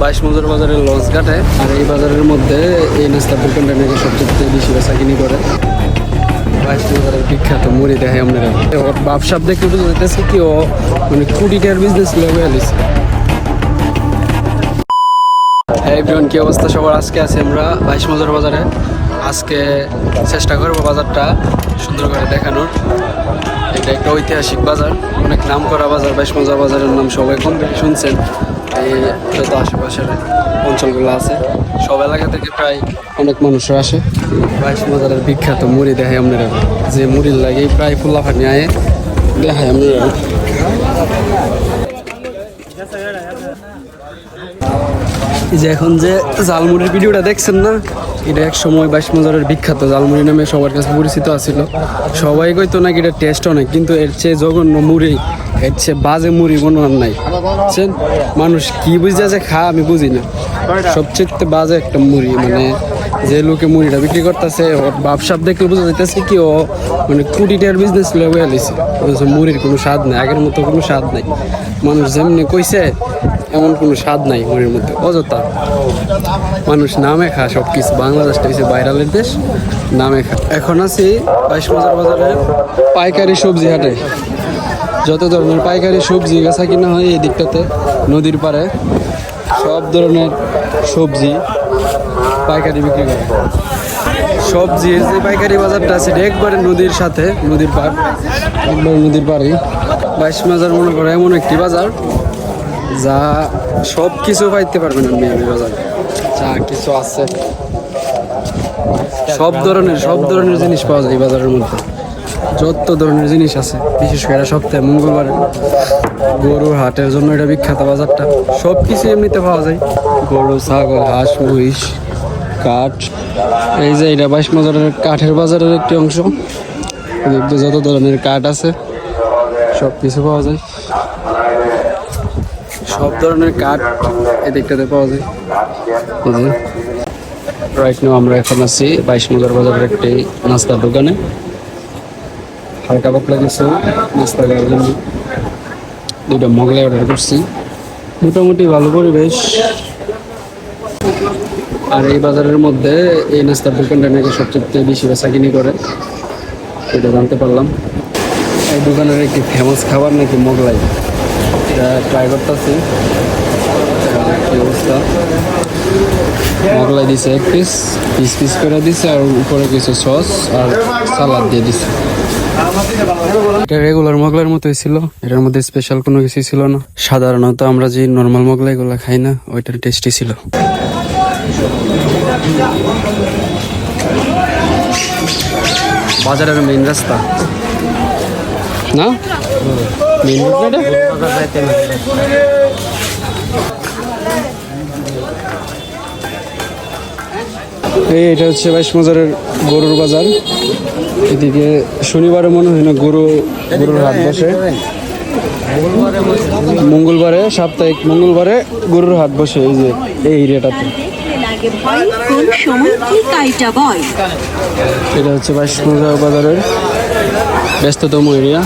বাইশ মজুর বাজারের লঞ্চ ঘাটে। আর এই বাজারের মধ্যে এই নাস্তার দোকানটা নাকি সবচেয়ে বেশি বেচাকিনি করে। বাইশ মজারের বিখ্যাত মুড়ি দেখে আপনারা বাপসাপ দেখে বুঝতে যেতেছে কি ও মানে কোটি টাকার বিজনেস লেগে আলিছে। হ্যাঁ এভরিওয়ান, কি অবস্থা সবার? আজকে আছি আমরা বাইশ মজার বাজারে। আজকে চেষ্টা করবো বাজারটা সুন্দর করে দেখানোর। এটা একটা ঐতিহাসিক বাজার, অনেক নাম করা বাজার। বাইশ মজার বাজারের নাম সবাই কম বেশি শুনছেন। এই যত আশেপাশের অঞ্চলগুলো আছে সব এলাকা থেকে প্রায় অনেক মানুষরা আসে। বাইশ মজারের বিখ্যাত মুড়ি দেখায় আপনারা, যে মুড়ির লাগে প্রায় ফুল্লাফানি আয়ে দেখায় আপনারা। যে এখন যে জালমুড়ির ভিডিওটা দেখছেন না, এটা এক সময় বাইশ মজারের বিখ্যাত জালমুড়ি নামে সবার কাছে পরিচিত আছিল। সবাই কইতো নাকি এটা টেস্ট অনেক, কিন্তু এর চেয়ে জঘন্য মুড়ি, এর চেয়ে বাজে মুড়ি কোনো আর নাই। বুঝছেন, মানুষ কি বুঝতে যে খা আমি বুঝি না। সবচেয়ে বাজে একটা মুড়ি, মানে যে লোকে মুড়িটা বিক্রি করতেছে ওর বাপসাপ দেখলে বোঝা যাইতেছে কি ও মানে কোটি টাকার বিজনেস লেগে আলিছে। মুড়ির কোনো স্বাদ নাই, আগের মতো কোনো স্বাদ নাই। মানুষ যেমনি কইছে এমন কোনো স্বাদ নাই মুড়ির মধ্যে, অযথা মানুষ নামে খা সব কিছু। বাংলাদেশটা হচ্ছে ভাইরালের দেশ, নামে খা। এখন আছি বাইশ মজার বাজারের পাইকারি সবজি হাটে। যত ধরনের পাইকারি সবজি বেচা কিনা হয় এই দিকটাতে, নদীর পাড়ে সব ধরনের সবজি পাইকারি বিক্রি করে। সবজির যে পাইকারি বাজারটা আছে একবারে নদীর সাথে, নদীর পাড়, একবার নদীর পাড়ে। বাইশ মজার মনে করে এমন একটি বাজার যা সব কিছু পাইতে পারবেন আপনি এই বাজারে। যা কিছু আছে সব ধরনের জিনিস পাওয়া যায় এই বাজারের মধ্যে। যত ধরনের জিনিস আছে, বিশেষ করে সপ্তাহে মঙ্গলবারে গরুর হাটের জন্য এটা বিখ্যাত বাজারটা। সব কিছু এমনিতে পাওয়া যায়, গরু, ছাগল, হাঁস, মহিষ, কাঠ। এই যে এটা বাইশ মজারের কাঠের বাজারের একটি অংশ। দেখতে যত ধরনের কাঠ আছে সব কিছু পাওয়া যায়, সব ধরনের কাঠ এই দিকটাতে পাওয়া যায়। এই যে রাইট নাও আমরা এখন আছি বাইশ মজার বাজারের একটি নাস্তার দোকানে। হালকা পাতলা কিছু নাস্তা করার জন্য দুইটা মোগলাই অর্ডার করছি। মোটামুটি ভালো পরিবেশ। আর এই বাজারের মধ্যে এই নাস্তার দোকানটা নাকি সবচেয়ে বেশি বেচাকিনি করে, এটা জানতে পারলাম। এই দোকানের একটি ফেমাস খাবার নাকি মোগলাই, এটা ট্রাই করতেছি। কি অবস্থা, মোগলাই দিছে এক পিস পিস করে দিছে, আর উপরে কিছু সস আর সালাদ দিয়ে দিছে। এটা রেগুলার মোগলাইয়ের মতোই ছিল, এটার মধ্যে স্পেশাল কোনো কিছু ছিল না। সাধারণত আমরা যে নর্মাল মোগলাইগুলো খাই না, ওইটার টেস্টি ছিল। বাজারের মেইন রাস্তা না, মেইন রোড। এটা হচ্ছে বাইশ মজারের গরুর বাজার। এদিকে শনিবারে মনে হয় না গরুর হাট বসে, মঙ্গলবারে, সাপ্তাহিক মঙ্গলবারে গরুর হাট বসে। এই যে এই এরিয়াটাতে এটা হচ্ছে বাইশ মজার বাজারের ব্যস্ততম এরিয়া।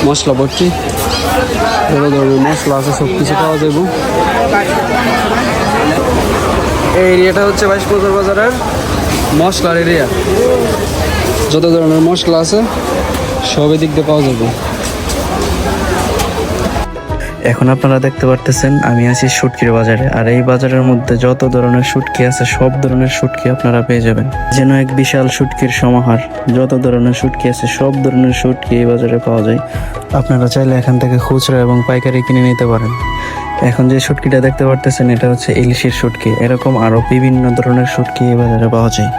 মশলা ভর্তি, যত ধরনের মশলা আছে সব কিছু পাওয়া যাবে। এই এরিয়াটা হচ্ছে বাইশ মজার বাজারের মশলার এরিয়া। যত ধরনের মশলা আছে সব দিক দিয়ে পাওয়া যাবে। এখন আপনারা দেখতে পারতেছেন আমি আছি শুটকির বাজারে। আর এই বাজারের মধ্যে যত ধরনের শুটকি আছে সব ধরনের শুটকি আপনারা পেয়ে যাবেন। যেন এক বিশাল শুটকির সমাহার। যত ধরনের শুটকি আছে সব ধরনের শুটকি এই বাজারে পাওয়া যায়। আপনারা চাইলে এখান থেকে খুচরা এবং পাইকারি কিনে নিতে পারেন। এখন যে শুটকিটা দেখতে পারতেছেন এটা হচ্ছে ইলিশের শুটকি। এরকম আরো বিভিন্ন ধরনের শুটকি এই বাজারে পাওয়া যায়।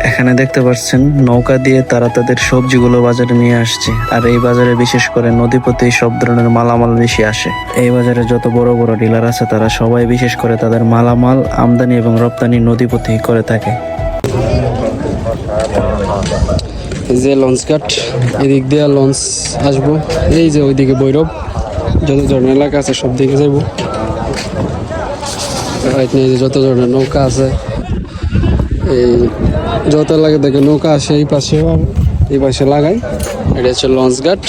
এখানে দেখতে পাচ্ছেন নৌকা দিয়ে তারা তাদের সবজিগুলো বাজারে নিয়ে আসছে। আর এই বাজারে বিশেষ করে নদীপথে সব ধরনের মালামাল বেশি আসে। এই বাজারে যত বড় বড় ডিলার আছে তারা সবাই বিশেষ করে তাদের মালামাল আমদানি এবং রপ্তানি নদীপথেই করে থাকে। এই যে লঞ্চ ঘাট, এদিক দিয়ে লঞ্চ আসবো। এই যে ওইদিকে বৈরব, যত ধরনের এলাকা আছে সব দিকে যাবো। যত ধরনের নৌকা আছে, এই যত এলাকা থেকে নৌকা আসে এই পাশে আর এই পাশে লাগাই। এটা হচ্ছে লঞ্চ ঘাট।